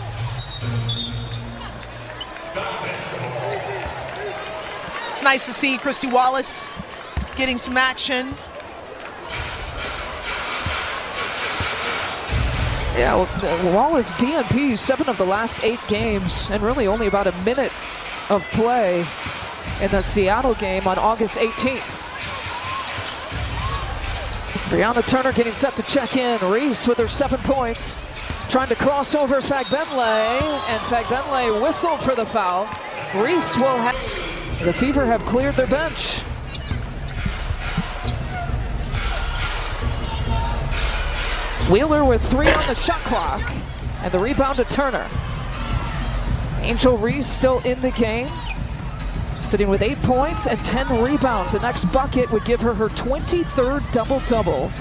It's nice to see Christy Wallace getting some action.
Yeah, well, Wallace DNP 7 of the last 8 games, and really only about a minute of play in the Seattle game on August 18th. Brianna Turner getting set to check in. Reese with her 7 points, trying to cross over Fagbenle, and Fagbenle whistled for the foul. Reese will have... The Fever have cleared their bench. Wheeler with 3 on the shot clock, and the rebound to Turner. Angel Reese still in the game, sitting with 8 points and 10 rebounds. The next bucket would give her her 23rd double-double.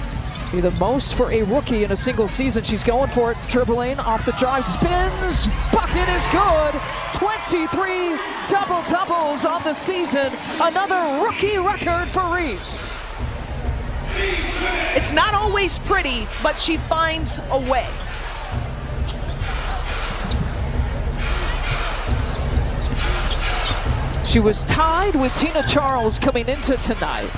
Be the most for a rookie in a single season. She's going for it, dribbling off the drive, spins, bucket is good. 23 double-doubles on the season. Another rookie record for Reese.
It's not always pretty, but she finds a way.
She was tied with Tina Charles coming into tonight.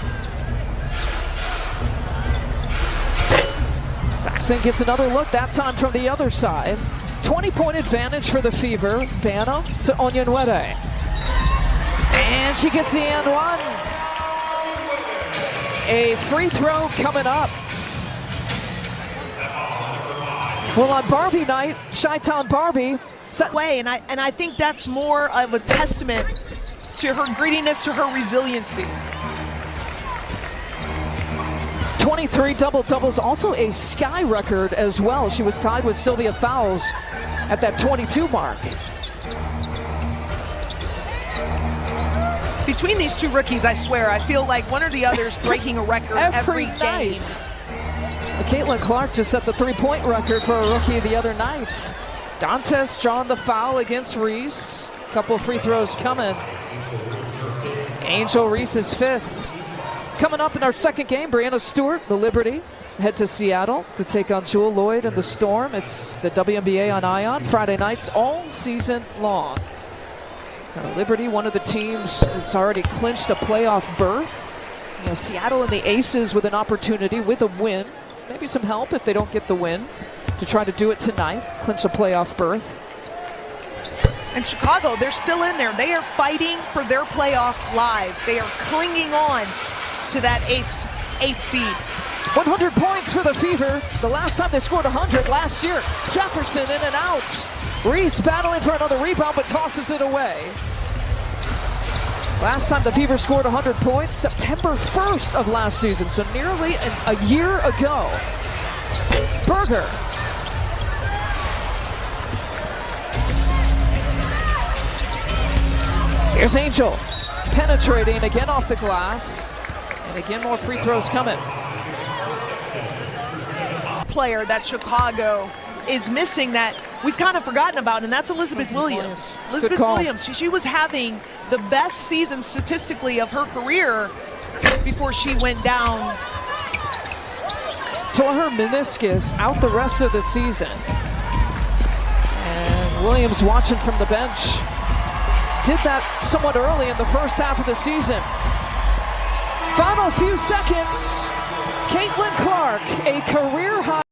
Saxon gets another look, that time from the other side. 20-point advantage for the Fever. Banham to Onyenwere. And she gets the and one. A free throw coming up. Well, on Barbie night, Chi-Town Barbie
Way, and I think that's more of a testament to her greediness, to her resiliency.
23 double-doubles, also a Sky record as well. She was tied with Sylvia Fowles at that 22 mark.
Between these two rookies, I swear, I feel like one or the other is breaking a record every
night.
game.
Caitlin Clark just set the 3-point record for a rookie the other night. Dantas drawing the foul against Reese. Couple free throws coming. Angel Reese's 5th. Coming up in our second game, Brianna Stewart, the Liberty, head to Seattle to take on Jewel Lloyd and the Storm. It's the WNBA on Ion, Friday nights all season long. Liberty, one of the teams that's already clinched a playoff berth. You know, Seattle and the Aces with an opportunity with a win. Maybe some help if they don't get the win to try to do it tonight, clinch a playoff berth.
And Chicago, they're still in there. They are fighting for their playoff lives. They are clinging on to that eighth seed.
100 points for the Fever. The last time they scored 100 last year. Jefferson in and out. Reese battling for another rebound, but tosses it away. Last time the Fever scored 100 points, September 1st of last season, so nearly a year ago. Berger. Here's Angel, penetrating again off the glass. And again, more free throws coming.
Player that Chicago is missing that we've kind of forgotten about, and that's Elizabeth Williams. Elizabeth Williams, she was having the best season statistically of her career before she went down.
Tore her meniscus, out the rest of the season. And Williams watching from the bench. did that somewhat early in the first half of the season. Final few seconds. Caitlin Clark, a career high